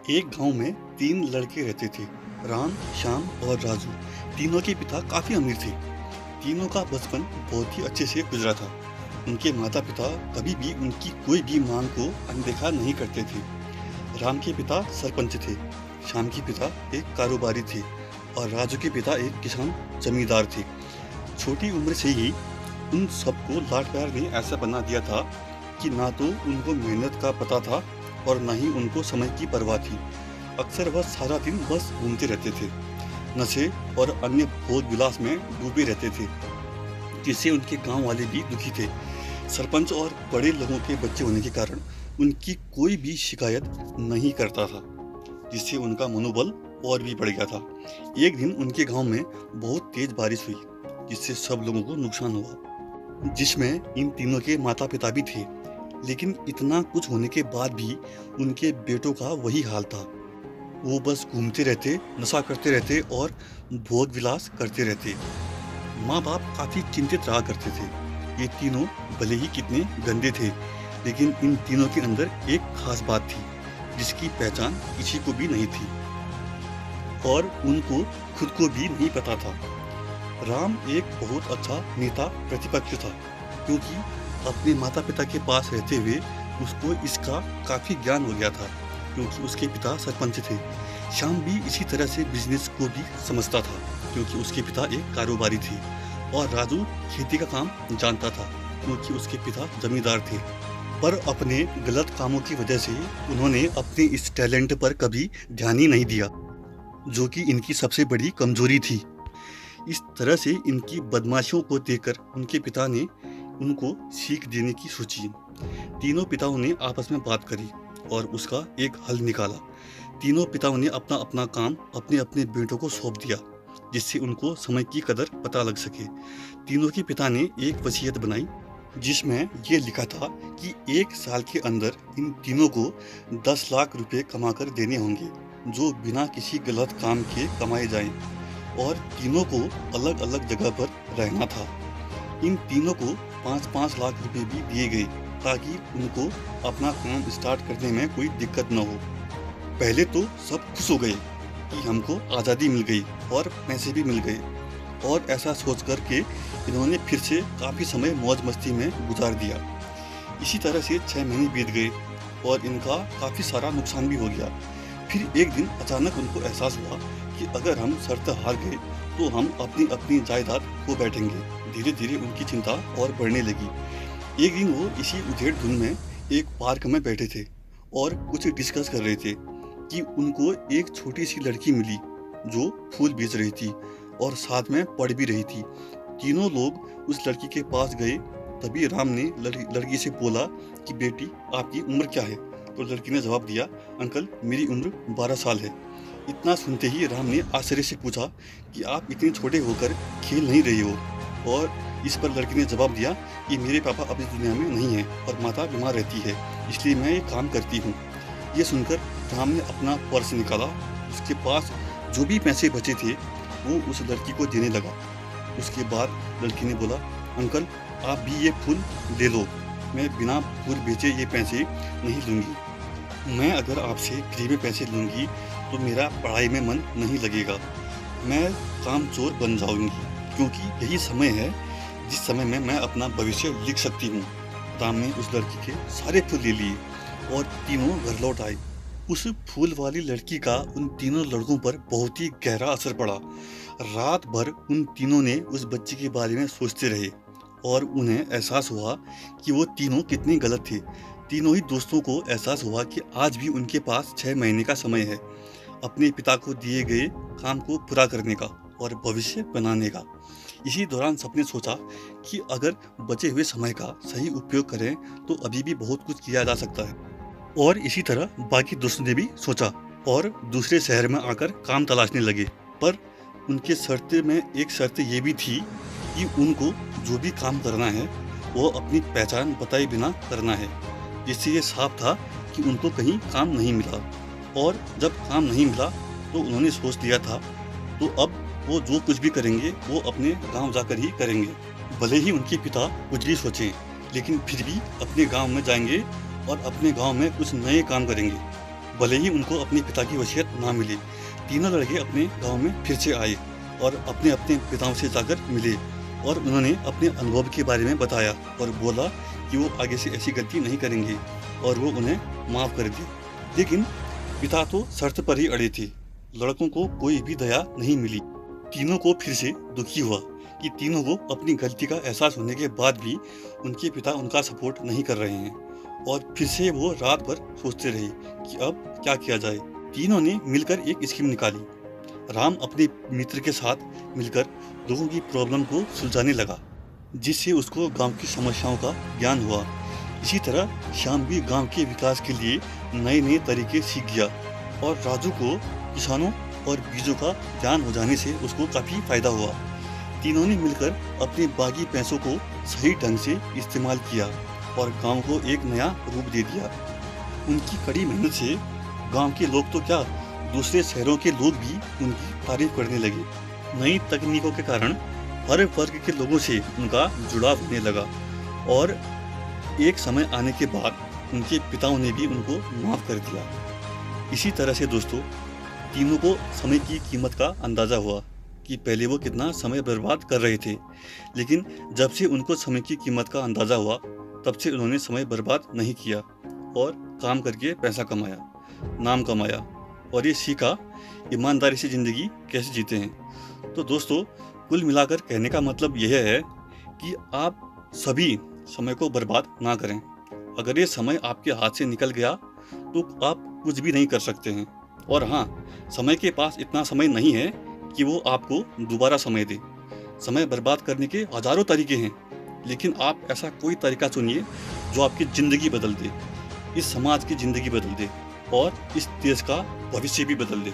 एक गांव में तीन लड़के रहते थे। राम, श्याम और राजू। तीनों के पिता काफी अमीर थे। तीनों का बचपन बहुत ही अच्छे से गुजरा था। उनके माता पिता कभी भी उनकी कोई भी मांग को अनदेखा नहीं करते थे। राम के पिता सरपंच थे। श्याम के पिता एक कारोबारी थे और राजू के पिता एक किसान जमींदार थे। छोटी उम्र से ही उन सबको लाड प्यार ने ऐसा बना दिया था कि ना तो उनको मेहनत का पता था और ना ही उनको समय की परवाह थी। अक्सर वह सारा दिन बस घूमते रहते थे, नशे और अन्य भोग विलास में डूबे रहते थे, जिससे उनके गांव वाले भी दुखी थे। सरपंच और बड़े लोगों के बच्चे होने के कारण उनकी कोई भी शिकायत नहीं करता था, जिससे उनका मनोबल और भी बढ़ गया था। एक दिन उनके गांव में बहुत तेज बारिश हुई, जिससे सब लोगों को नुकसान हुआ, जिसमें इन तीनों के माता पिता भी थे। लेकिन इतना कुछ होने के बाद भी उनके बेटों का वही हाल था। वो बस घूमते रहते, नशा करते रहते और भोग विलास करते रहते। माँ बाप काफी चिंतित रहा करते थे। ये तीनों भले ही कितने गंदे थे, लेकिन इन तीनों के अंदर एक खास बात थी, जिसकी पहचान किसी को भी नहीं थी और उनको खुद को भी नहीं पता था। राम एक बहुत अच्छा नेता प्रतिपक्ष था, क्योंकि अपने माता पिता के पास रहते हुए उसको इसका काफी ज्ञान हो गया था, क्योंकि उसके पिता सरपंच थे। श्याम भी इसी तरह से बिजनेस को भी समझता था, क्योंकि उसके पिता एक कारोबारी थे। और राजू खेती का काम जानता था, क्योंकि उसके पिता जमींदार थे। पर अपने गलत कामों की वजह से उन्होंने अपने इस टैलेंट पर कभी ध्यान ही नहीं दिया, जो कि इनकी सबसे बड़ी कमजोरी थी। इस तरह से इनकी बदमाशियों को देखकर उनके पिता ने उनको सीख देने की सोची। तीनों पिताओं ने आपस में बात करी और उसका एक हल निकाला। तीनों पिताओं ने अपना अपना काम अपने अपने बेटों को सौंप दिया, जिससे उनको समय की कदर पता लग सके। तीनों के पिता ने एक वसीयत बनाई, जिसमें ये लिखा था कि 1 साल के अंदर इन तीनों को 10 लाख रुपए कमाकर देने होंगे, जो बिना किसी गलत काम के कमाए जाएं। और तीनों को अलग अलग जगह पर रहना था। इन तीनों को 5-5 लाख रुपए भी दिए गए, ताकि उनको अपना काम स्टार्ट करने में कोई दिक्कत न हो। पहले तो सब खुश हो गए कि हमको आज़ादी मिल गई और पैसे भी मिल गए, और ऐसा सोच कर के इन्होंने फिर से काफ़ी समय मौज मस्ती में गुजार दिया। इसी तरह से 6 महीने बीत गए और इनका काफ़ी सारा नुकसान भी हो गया। फिर एक दिन अचानक उनको एहसास हुआ कि अगर हम शर्त हार गए तो हम अपनी अपनी जायदाद खो बैठेंगे। धीरे धीरे उनकी चिंता और बढ़ने लगी। एक दिन वो इसी उधेड़ धुंध में एक पार्क में बैठे थे और कुछ डिस्कस कर रहे थे कि उनको एक छोटी सी लड़की मिली, जो फूल बेच रही थी और साथ में पढ़ भी रही थी। तीनों लोग उस लड़की के पास गए। तभी राम ने लड़की से बोला कि बेटी, आपकी उम्र क्या है? तो लड़की ने जवाब दिया, अंकल मेरी उम्र 12 साल है। इतना सुनते ही राम ने आश्चर्य से पूछा कि आप इतने छोटे होकर खेल नहीं रहे हो? और इस पर लड़की ने जवाब दिया कि मेरे पापा अब इस दुनिया में नहीं हैं और माता बीमार रहती है, इसलिए मैं ये काम करती हूँ। ये सुनकर राम ने अपना पर्स निकाला। उसके पास जो भी पैसे बचे थे वो उस लड़की को देने लगा। उसके बाद लड़की ने बोला, अंकल आप भी ये फूल ले लो, मैं बिना फूल बेचे ये पैसे नहीं लूँगी। मैं अगर आपसे फ्री में पैसे लूँगी तो मेरा पढ़ाई में मन नहीं लगेगा, मैं काम चोर बन जाऊँगी, क्योंकि यही समय है जिस समय में मैं अपना भविष्य लिख सकती हूँ। राम ने उस लड़की के सारे फूल ले लिए और तीनों घर लौट आए। उस फूल वाली लड़की का उन तीनों लड़कों पर बहुत ही गहरा असर पड़ा। रात भर उन तीनों ने उस बच्ची के बारे में सोचते रहे और उन्हें एहसास हुआ कि वो तीनों कितने गलत थे। तीनों ही दोस्तों को एहसास हुआ कि आज भी उनके पास 6 महीने का समय है अपने पिता को दिए गए काम को पूरा करने का और भविष्य बनाने का। इसी दौरान सबने सोचा कि अगर बचे हुए समय का सही उपयोग करें तो अभी भी बहुत कुछ किया जा सकता है। और इसी तरह बाकी दोस्तों ने भी सोचा और दूसरे शहर में आकर काम तलाशने लगे। पर उनके शर्त में एक शर्त ये भी थी कि उनको जो भी काम करना है वो अपनी पहचान बताए बिना करना है, जिससे ये साफ था कि उनको कहीं काम नहीं मिला। और जब काम नहीं मिला तो उन्होंने सोच लिया था, तो अब वो जो कुछ भी करेंगे वो अपने गांव जाकर ही करेंगे। भले ही उनके पिता कुछ भी सोचें, लेकिन फिर भी अपने गांव में जाएंगे और अपने गांव में कुछ नए काम करेंगे। भले ही उनको अपने पिता की वसीयत ना मिले, तीनों लड़के अपने गांव में फिर से आए और अपने अपने पिताओं से जाकर मिले और उन्होंने अपने अनुभव के बारे में बताया और बोला कि वो आगे से ऐसी गलती नहीं करेंगे और वो उन्हें माफ़ कर दे। लेकिन पिता तो शर्त पर ही अड़े थे। लड़कों को कोई भी दया नहीं मिली। तीनों को फिर से दुखी हुआ कि तीनों को अपनी गलती का एहसास होने के बाद भी उनके पिता उनका सपोर्ट नहीं कर रहे हैं और फिर से वो रात भर सोचते रहे कि अब क्या किया जाए। तीनों ने मिलकर एक स्कीम निकाली। राम अपने मित्र के साथ मिलकर लोगों की प्रॉब्लम को सुलझाने लगा, जिससे उसको गांव की समस्याओं का ज्ञान हुआ। इसी तरह श्याम भी गांव के विकास के लिए नए नए तरीके सीख गया और राजू को किसानों और बीजों का ज्ञान हो जाने से उसको काफ़ी फायदा हुआ। तीनों ने मिलकर अपने बागी पैसों को सही ढंग से इस्तेमाल किया और गांव को एक नया रूप दे दिया। उनकी कड़ी मेहनत से गांव के लोग तो क्या, दूसरे शहरों के लोग भी उनकी तारीफ करने लगे। नई तकनीकों के कारण हर वर्ग के लोगों से उनका जुड़ाव होने लगा और एक समय आने के बाद उनके पिताओं ने भी उनको माफ़ कर दिया। इसी तरह से दोस्तों, तीनों को समय की कीमत का अंदाज़ा हुआ कि पहले वो कितना समय बर्बाद कर रहे थे, लेकिन जब से उनको समय की कीमत का अंदाज़ा हुआ तब से उन्होंने समय बर्बाद नहीं किया और काम करके पैसा कमाया, नाम कमाया और ये सीखा ईमानदारी से ज़िंदगी कैसे जीते हैं। तो दोस्तों, कुल मिलाकर कहने का मतलब यह है कि आप सभी समय को बर्बाद ना करें। अगर ये समय आपके हाथ से निकल गया तो आप कुछ भी नहीं कर सकते हैं। और हाँ, समय के पास इतना समय नहीं है कि वो आपको दोबारा समय दे। समय बर्बाद करने के हजारों तरीके हैं, लेकिन आप ऐसा कोई तरीका चुनिए जो आपकी ज़िंदगी बदल दे, इस समाज की ज़िंदगी बदल दे और इस देश का भविष्य भी बदल दे।